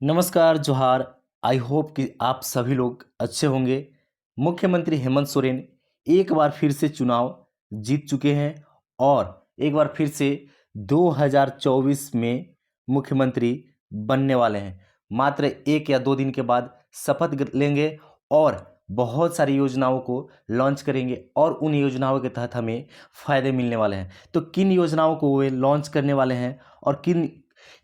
नमस्कार, जोहार। I hope कि आप सभी लोग अच्छे होंगे। मुख्यमंत्री हेमंत सोरेन एक बार फिर से चुनाव जीत चुके हैं और एक बार फिर से 2024 में मुख्यमंत्री बनने वाले हैं। मात्र 1 या 2 दिन के बाद शपथ लेंगे और बहुत सारी योजनाओं को लॉन्च करेंगे और उन योजनाओं के तहत हमें फ़ायदे मिलने वाले हैं। तो किन योजनाओं को वे लॉन्च करने वाले हैं और किन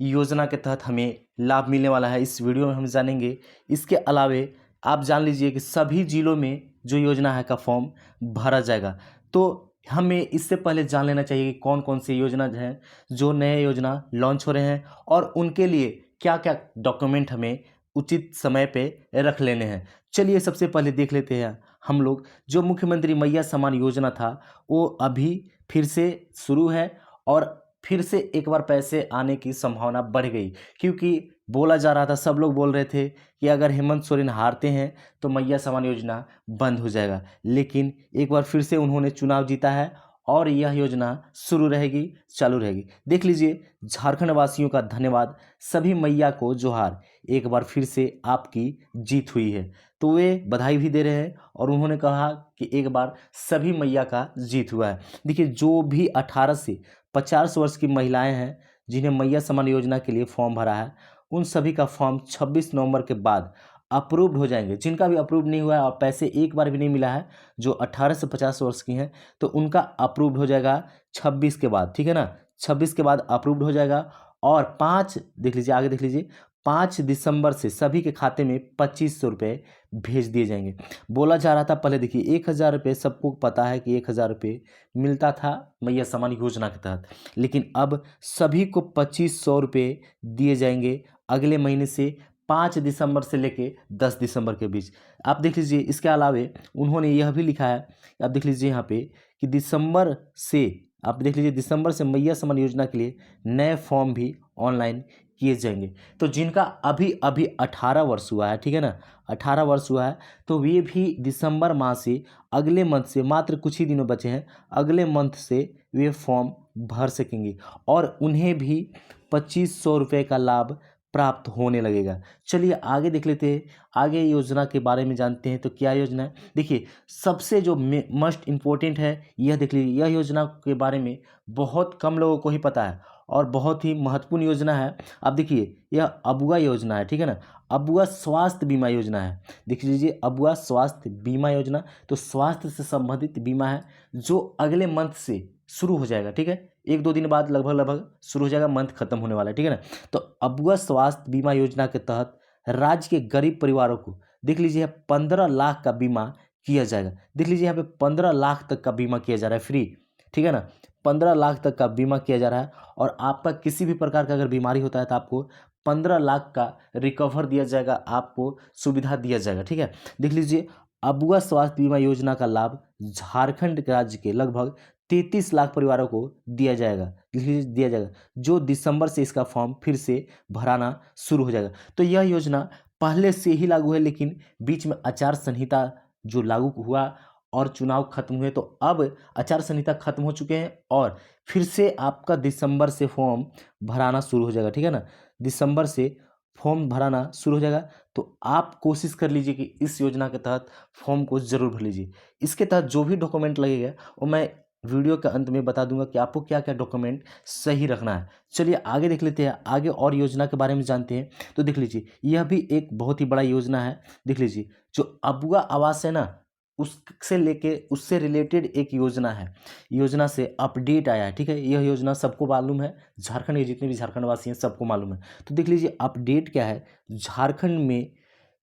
योजना के तहत हमें लाभ मिलने वाला है, इस वीडियो में हम जानेंगे। इसके अलावे आप जान लीजिए कि सभी जिलों में जो योजना है का फॉर्म भरा जाएगा। तो हमें इससे पहले जान लेना चाहिए कि कौन कौन सी योजना हैं जो नए योजना लॉन्च हो रहे हैं और उनके लिए क्या क्या डॉक्यूमेंट हमें उचित समय पे रख लेने हैं। चलिए सबसे पहले देख लेते हैं हम लोग। जो मुख्यमंत्री मैया सम्मान योजना था वो अभी फिर से शुरू है और फिर से एक बार पैसे आने की संभावना बढ़ गई, क्योंकि बोला जा रहा था, सब लोग बोल रहे थे कि अगर हेमंत सोरेन हारते हैं तो मैया सम्मान योजना बंद हो जाएगा। लेकिन एक बार फिर से उन्होंने चुनाव जीता है और यह योजना शुरू रहेगी, चालू रहेगी। देख लीजिए, झारखंड वासियों का धन्यवाद, सभी मैया को जोहार। एक बार फिर से आपकी जीत हुई है, तो वे बधाई भी दे रहे हैं और उन्होंने कहा कि एक बार सभी मैया का जीत हुआ है। देखिए, जो भी 18 से 50 वर्ष की महिलाएं हैं जिन्हें मैया सम्मान योजना के लिए फॉर्म भरा है, उन सभी का फॉर्म 26 नवंबर के बाद अप्रूव्ड हो जाएंगे। जिनका भी अप्रूव्ड नहीं हुआ है और पैसे एक बार भी नहीं मिला है, जो 18 से 50 वर्ष की हैं, तो उनका अप्रूव्ड हो जाएगा 26 के बाद। ठीक है ना, 26 के बाद अप्रूव्ड हो जाएगा। और 5 देख लीजिए, आगे देख लीजिए, 5 दिसंबर से सभी के खाते में 2500 रुपये भेज दिए जाएंगे। बोला जा रहा था पहले, देखिए 1000 रुपये, सबको पता है कि 1000 रुपये मिलता था मैया सम्मान योजना के तहत, लेकिन अब सभी को 2500 रुपये दिए जाएंगे अगले महीने से, 5 दिसंबर से लेके 10 दिसंबर के बीच। आप देख लीजिए, इसके अलावे उन्होंने यह भी लिखा है, आप देख लीजिए यहाँ पे, कि दिसंबर से, आप देख लीजिए, दिसंबर से मैया सम्मान योजना के लिए नए फॉर्म भी ऑनलाइन किए जाएंगे। तो जिनका अभी अभी 18 वर्ष हुआ है, ठीक है ना, 18 वर्ष हुआ है, तो वे भी दिसंबर माह से, अगले मंथ से, मात्र कुछ ही दिनों बचे हैं, अगले मंथ से वे फॉर्म भर सकेंगे और उन्हें भी 2500 रुपये का लाभ प्राप्त होने लगेगा। चलिए आगे देख लेते हैं, आगे योजना के बारे में जानते हैं। तो क्या योजना है, देखिए, सबसे जो मस्ट इम्पोर्टेंट है यह देख लीजिए, यह योजना के बारे में बहुत कम लोगों को ही पता है और बहुत ही महत्वपूर्ण योजना है। अब देखिए, यह अबुआ योजना है, ठीक है ना, अबुआ स्वास्थ्य बीमा योजना है। देख लीजिए, अबुआ स्वास्थ्य बीमा योजना, तो स्वास्थ्य से संबंधित बीमा है जो अगले मंथ से शुरू हो जाएगा। ठीक है, 1-2 दिन बाद लगभग शुरू हो जाएगा, मंथ खत्म होने वाला है। ठीक है ना, तो अबुआ स्वास्थ्य बीमा योजना के तहत राज्य के गरीब परिवारों को, देख लीजिए, 15 लाख का बीमा किया जाएगा। देख लीजिए, यहाँ पे 15 लाख तक का बीमा किया जा रहा है, फ्री। ठीक है ना, 15 लाख तक का बीमा किया जा रहा है और आपका किसी भी प्रकार का अगर बीमारी होता है तो आपको 15 लाख का रिकवर दिया जाएगा, आपको सुविधा दिया जाएगा। ठीक है, देख लीजिए, अबुआ स्वास्थ्य बीमा योजना का लाभ झारखंड राज्य के लगभग 33 लाख परिवारों को दिया जाएगा, दिया जाएगा, जो दिसंबर से इसका फॉर्म फिर से भराना शुरू हो जाएगा। तो यह योजना पहले से ही लागू है, लेकिन बीच में आचार संहिता जो लागू हुआ और चुनाव खत्म हुए, तो अब आचार संहिता खत्म हो चुके हैं और फिर से आपका दिसंबर से फॉर्म भराना शुरू हो जाएगा। ठीक है ना, दिसंबर से फॉर्म भराना शुरू हो जाएगा। तो आप कोशिश कर लीजिए कि इस योजना के तहत फॉर्म को ज़रूर भर लीजिए। इसके तहत जो भी डॉक्यूमेंट लगेगा वो मैं वीडियो के अंत में बता दूंगा कि आपको क्या क्या डॉक्यूमेंट सही रखना है। चलिए आगे देख लेते हैं, आगे और योजना के बारे में जानते हैं। तो देख लीजिए, यह भी एक बहुत ही बड़ा योजना है। देख लीजिए, जो अबुआ आवास है ना, उससे लेके उससे रिलेटेड एक योजना है, योजना से अपडेट आया है। ठीक है, यह योजना सबको मालूम है, झारखंड के जितने भी झारखंड वासी हैं सबको मालूम है। तो देख लीजिए, अपडेट क्या है, झारखंड में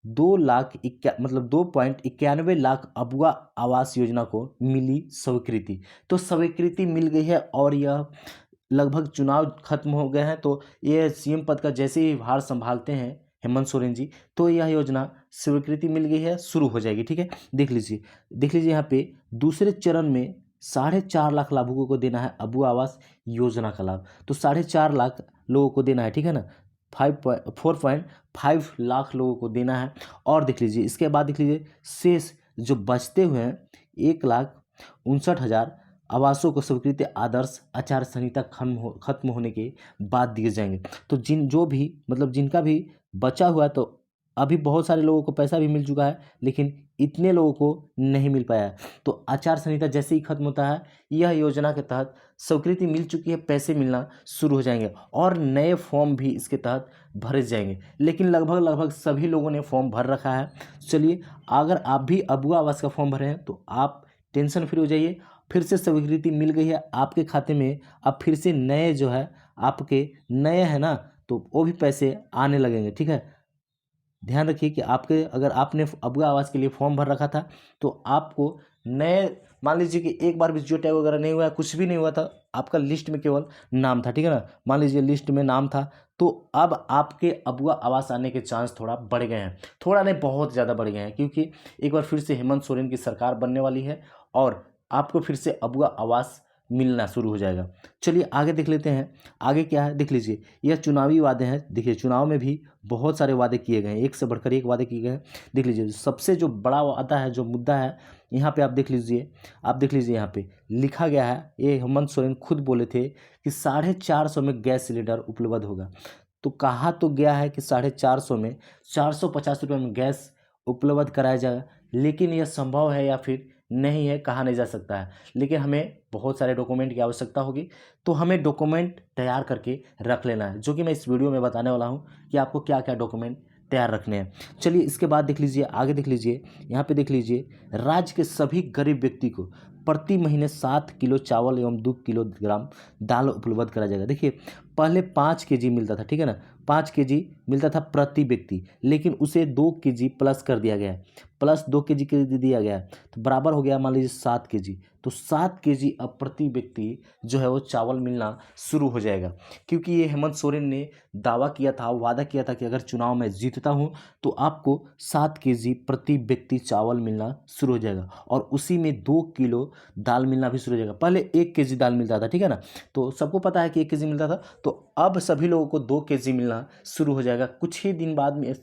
2.91 लाख अबुआ आवास योजना को मिली स्वीकृति। तो स्वीकृति मिल गई है और यह लगभग चुनाव खत्म हो गए हैं, तो ये सीएम पद का जैसे ही भार संभालते हैं हेमंत सोरेन जी, तो यह योजना स्वीकृति मिल गई है, शुरू हो जाएगी। ठीक है, देख लीजिए, देख लीजिए, यहाँ पे दूसरे चरण में 4.5 लाख लाभुकों को देना है अबुआ आवास योजना का लाभ। तो 4.5 लाख लोगों को देना है। ठीक है ना, 4.5 लाख लोगों को देना है। और देख लीजिए, इसके बाद देख लीजिए, शेष जो बचते हुए हैं 1,59,000 आवासों को स्वीकृति आदर्श आचार संहिता खत्म होने के बाद दिए जाएंगे। तो जो भी, मतलब जिनका भी बचा हुआ है, तो अभी बहुत सारे लोगों को पैसा भी मिल चुका है, लेकिन इतने लोगों को नहीं मिल पाया है। तो आचार संहिता जैसे ही खत्म होता है, यह योजना के तहत स्वीकृति मिल चुकी है, पैसे मिलना शुरू हो जाएंगे और नए फॉर्म भी इसके तहत भरे जाएंगे। लेकिन लगभग सभी लोगों ने फॉर्म भर रखा है। चलिए, अगर आप भी अबुआ आवास का फॉर्म भरे हैं तो आप टेंशन फ्री हो जाइए, फिर से स्वीकृति मिल गई है आपके खाते में। अब फिर से नए जो है आपके नए हैं ना, तो वो भी पैसे आने लगेंगे। ठीक है, ध्यान रखिए कि आपके अगर आपने अबुआ आवास के लिए फॉर्म भर रखा था तो आपको नए, मान लीजिए कि एक बार भी जियो टैग वगैरह नहीं हुआ, कुछ भी नहीं हुआ था, आपका लिस्ट में केवल नाम था, ठीक है ना, मान लीजिए लिस्ट में नाम था, तो अब आपके अबुआ आवास आने के चांस थोड़ा बढ़ गए हैं। थोड़ा नहीं, बहुत ज़्यादा बढ़ गए हैं, क्योंकि एक बार फिर से हेमंत सोरेन की सरकार बनने वाली है और आपको फिर से अबुआ आवास मिलना शुरू हो जाएगा। चलिए आगे देख लेते हैं, आगे क्या है देख लीजिए। यह चुनावी वादे हैं। देखिए, चुनाव में भी बहुत सारे वादे किए गए हैं, एक से बढ़कर एक वादे किए गए हैं। देख लीजिए, सबसे जो बड़ा वादा है, जो मुद्दा है, यहाँ पे आप देख लीजिए यहाँ पे लिखा गया है, ये हेमंत सोरेन खुद बोले थे कि 450 में गैस सिलेंडर उपलब्ध होगा। तो कहा तो गया है कि 450 में 450 रुपये में गैस उपलब्ध कराया जाएगा, लेकिन यह संभव है या फिर नहीं है, कहा नहीं जा सकता है। लेकिन हमें बहुत सारे डॉक्यूमेंट की आवश्यकता होगी, तो हमें डॉक्यूमेंट तैयार करके रख लेना है, जो कि मैं इस वीडियो में बताने वाला हूँ कि आपको क्या क्या डॉक्यूमेंट तैयार रखने हैं। चलिए इसके बाद देख लीजिए, आगे देख लीजिए, यहाँ पे देख लीजिए, राज्य के सभी गरीब व्यक्ति को प्रति महीने 7 किलो चावल एवं 2 किलोग्राम दाल उपलब्ध कराया जाएगा। देखिए, पहले 5 केजी मिलता था, ठीक है ना, 5 केजी मिलता था प्रति व्यक्ति, लेकिन उसे 2 केजी प्लस कर दिया गया है, प्लस 2 केजी के दिया गया है, तो बराबर हो गया मान लीजिए 7 केजी। तो 7 केजी अब प्रति व्यक्ति जो है वो चावल मिलना शुरू हो जाएगा, क्योंकि ये हेमंत सोरेन ने दावा किया था, वादा किया था कि अगर चुनाव में जीतता हूँ तो आपको 7 केजी प्रति व्यक्ति चावल मिलना शुरू हो जाएगा, और उसी में 2 किलो दाल मिलना भी शुरू हो जाएगा। पहले 1 केजी दाल मिलता था, ठीक है ना, तो सबको पता है कि 1 केजी मिलता था, तो अब सभी लोगों को 2 केजी मिलना शुरू हो जाएगा, कुछ ही दिन बाद में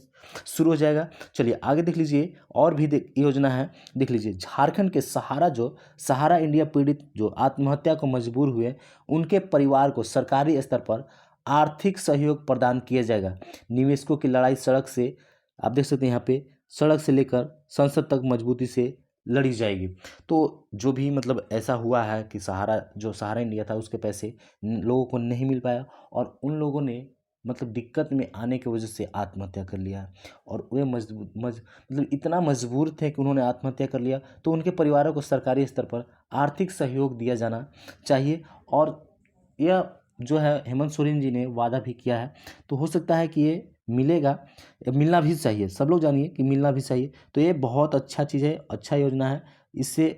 शुरू हो जाएगा। चलिए आगे देख लीजिए, और भी योजना है, देख लीजिए, झारखंड के सहारा इंडिया पीड़ित जो आत्महत्या को मजबूर हुए, उनके परिवार को सरकारी स्तर पर आर्थिक सहयोग प्रदान किया जाएगा। निवेशकों की लड़ाई सड़क से, आप देख सकते हैं यहाँ पे, सड़क से लेकर संसद तक मजबूती से लड़ी जाएगी। तो जो भी मतलब ऐसा हुआ है कि सहारा इंडिया था, उसके पैसे लोगों को नहीं मिल पाया, और उन लोगों ने मतलब दिक्कत में आने की वजह से आत्महत्या कर लिया, और वे मतलब इतना मजबूर थे कि उन्होंने आत्महत्या कर लिया। तो उनके परिवारों को सरकारी स्तर पर आर्थिक सहयोग दिया जाना चाहिए, और यह जो है हेमंत सोरेन जी ने वादा भी किया है, तो हो सकता है कि ये मिलेगा, मिलना भी चाहिए, सब लोग जानिए कि मिलना भी चाहिए। तो ये बहुत अच्छा चीज़ है, अच्छा योजना है, इससे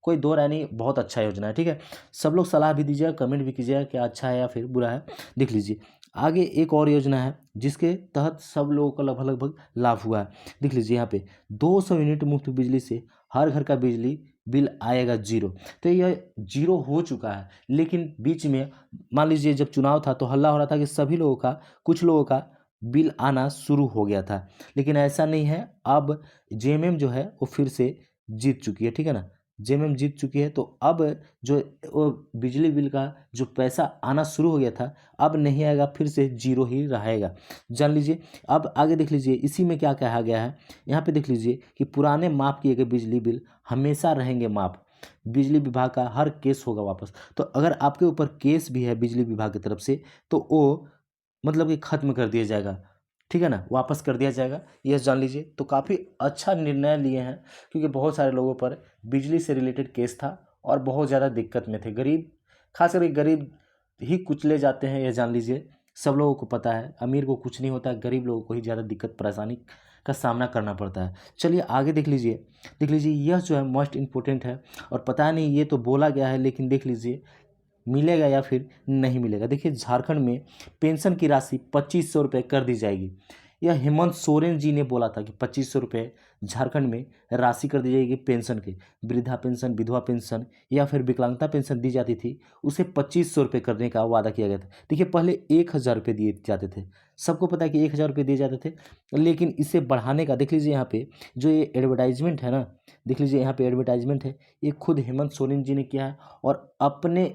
कोई दो राय नहीं, बहुत अच्छा योजना है, ठीक है। सब लोग सलाह भी दीजिएगा, कमेंट भी कीजिएगा कि अच्छा है या फिर बुरा है। देख लीजिए, आगे एक और योजना है जिसके तहत सब लोगों को लगभग लाभ हुआ है। देख लीजिए यहाँ पे 200 यूनिट मुफ्त बिजली से हर घर का बिजली बिल आएगा 0। तो यह 0 हो चुका है, लेकिन बीच में मान लीजिए जब चुनाव था तो हल्ला हो रहा था कि सभी लोगों का, कुछ लोगों का बिल आना शुरू हो गया था, लेकिन ऐसा नहीं है। अब जेएमएम जो है वो फिर से जीत चुकी है, ठीक है ना, जेएमएम जीत चुकी है, तो अब जो वो बिजली बिल का जो पैसा आना शुरू हो गया था, अब नहीं आएगा, फिर से 0 ही रहेगा, जान लीजिए। अब आगे देख लीजिए, इसी में क्या कहा गया है, यहाँ पे देख लीजिए कि पुराने माफ़ किए गए बिजली बिल हमेशा रहेंगे माफ़, बिजली विभाग का हर केस होगा वापस। तो अगर आपके ऊपर केस भी है बिजली विभाग की तरफ से, तो वो मतलब कि ख़त्म कर दिया जाएगा, ठीक है ना, वापस कर दिया जाएगा, यह जान लीजिए। तो काफ़ी अच्छा निर्णय लिए हैं, क्योंकि बहुत सारे लोगों पर बिजली से रिलेटेड केस था और बहुत ज़्यादा दिक्कत में थे, गरीब, खास करके गरीब ही कुचले जाते हैं, यह जान लीजिए। सब लोगों को पता है, अमीर को कुछ नहीं होता है, गरीब लोगों को ही ज़्यादा दिक्कत परेशानी का सामना करना पड़ता है। चलिए आगे देख लीजिए, यह जो है मोस्ट इम्पोर्टेंट है, और पता नहीं ये तो बोला गया है, लेकिन देख लीजिए मिलेगा या फिर नहीं मिलेगा। देखिए, झारखंड में पेंशन की राशि 2500 रुपये कर दी जाएगी। यह हेमंत सोरेन जी ने बोला था कि 2500 रुपये झारखंड में राशि कर दी जाएगी पेंशन के, वृद्धा पेंशन, विधवा पेंशन या फिर विकलांगता पेंशन दी जाती थी, उसे 2500 रुपये करने का वादा किया गया था। देखिए, पहले 1000 रुपये दिए जाते थे, सबको पता है कि 1000 रुपये दिए जाते थे, लेकिन इसे बढ़ाने का, देख लीजिए यहाँ पे जो ये एडवर्टाइजमेंट है ना, देख लीजिए यहाँ पे एडवर्टाइजमेंट है, ये खुद हेमंत सोरेन जी ने किया है, और अपने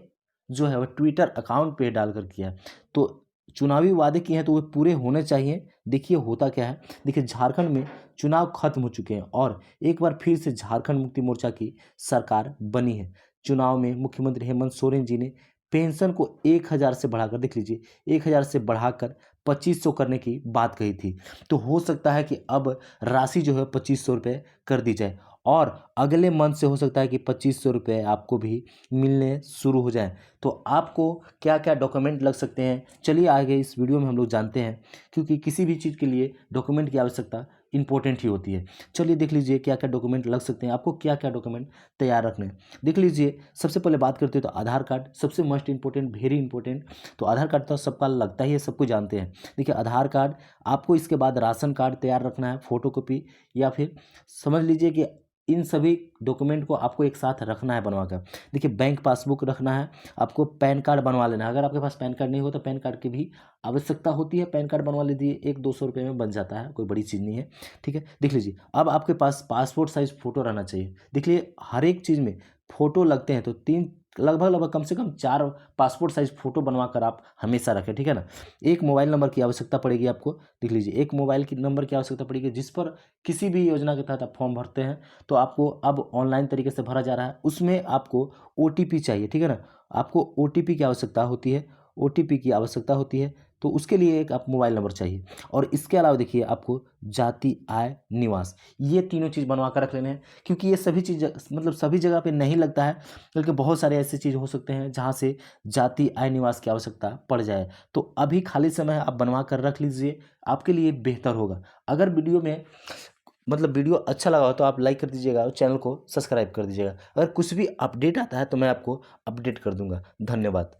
जो है वो ट्विटर अकाउंट पे डालकर किया है। तो चुनावी वादे किए हैं तो वे पूरे होने चाहिए। देखिए होता क्या है, देखिए झारखंड में चुनाव खत्म हो चुके हैं और एक बार फिर से झारखंड मुक्ति मोर्चा की सरकार बनी है। चुनाव में मुख्यमंत्री हेमंत सोरेन जी ने पेंशन को 1000 से बढ़ाकर, देख लीजिए 1000 से बढ़ाकर 2500 करने की बात कही थी। तो हो सकता है कि अब राशि जो है 2500 रुपये कर दी जाए और अगले मंथ से हो सकता है कि 2500 रुपये आपको भी मिलने शुरू हो जाए। तो आपको क्या क्या डॉक्यूमेंट लग सकते हैं, चलिए आगे इस वीडियो में हम लोग जानते हैं, क्योंकि किसी भी चीज़ के लिए डॉक्यूमेंट की आवश्यकता इंपॉर्टेंट ही होती है। चलिए देख लीजिए क्या क्या डॉक्यूमेंट लग सकते हैं, आपको क्या क्या डॉक्यूमेंट तैयार रखने हैं। देख लीजिए सबसे पहले बात करते हैं तो आधार कार्ड सबसे मस्ट इंपॉर्टेंट, वेरी इंपॉर्टेंट। तो आधार कार्ड तो सबका लगता ही है, सबको जानते हैं। देखिए आधार कार्ड, आपको इसके बाद राशन कार्ड तैयार रखना है, फोटोकॉपी, या फिर समझ लीजिए कि इन सभी डॉक्यूमेंट को आपको एक साथ रखना है बनवा कर। देखिए बैंक पासबुक रखना है, आपको पैन कार्ड बनवा लेना है। अगर आपके पास पैन कार्ड नहीं हो तो पैन कार्ड की भी आवश्यकता होती है, पैन कार्ड बनवा लीजिए, 100-200 रुपये में बन जाता है, कोई बड़ी चीज़ नहीं है। ठीक है, देख लीजिए अब आपके पास पासपोर्ट साइज फ़ोटो रहना चाहिए। देख लीजिए हर एक चीज़ में फ़ोटो लगते हैं, तो 3 लगभग कम से कम 4 पासपोर्ट साइज फ़ोटो बनवा कर आप हमेशा रखें, ठीक है ना। एक मोबाइल नंबर की आवश्यकता पड़ेगी आपको, देख लीजिए एक मोबाइल की नंबर की आवश्यकता पड़ेगी जिस पर किसी भी योजना के तहत आप फॉर्म भरते हैं तो आपको अब ऑनलाइन तरीके से भरा जा रहा है, उसमें आपको ओटीपी चाहिए, ठीक है ना। आपको ओटीपी की आवश्यकता होती है, ओटीपी की आवश्यकता होती है, तो उसके लिए एक आप मोबाइल नंबर चाहिए। और इसके अलावा देखिए आपको जाति, आय, निवास, ये तीनों चीज़ बनवा कर रख लेने हैं, क्योंकि ये सभी चीज़ मतलब सभी जगह पे नहीं लगता है, बल्कि बहुत सारे ऐसे चीज़ हो सकते हैं जहाँ से जाति, आय, निवास की आवश्यकता पड़ जाए। तो अभी खाली समय है, आप बनवा कर रख लीजिए, आपके लिए बेहतर होगा। अगर वीडियो में मतलब वीडियो अच्छा लगा हो तो आप लाइक कर दीजिएगा और चैनल को सब्सक्राइब कर दीजिएगा। अगर कुछ भी अपडेट आता है तो मैं आपको अपडेट कर दूंगा। धन्यवाद।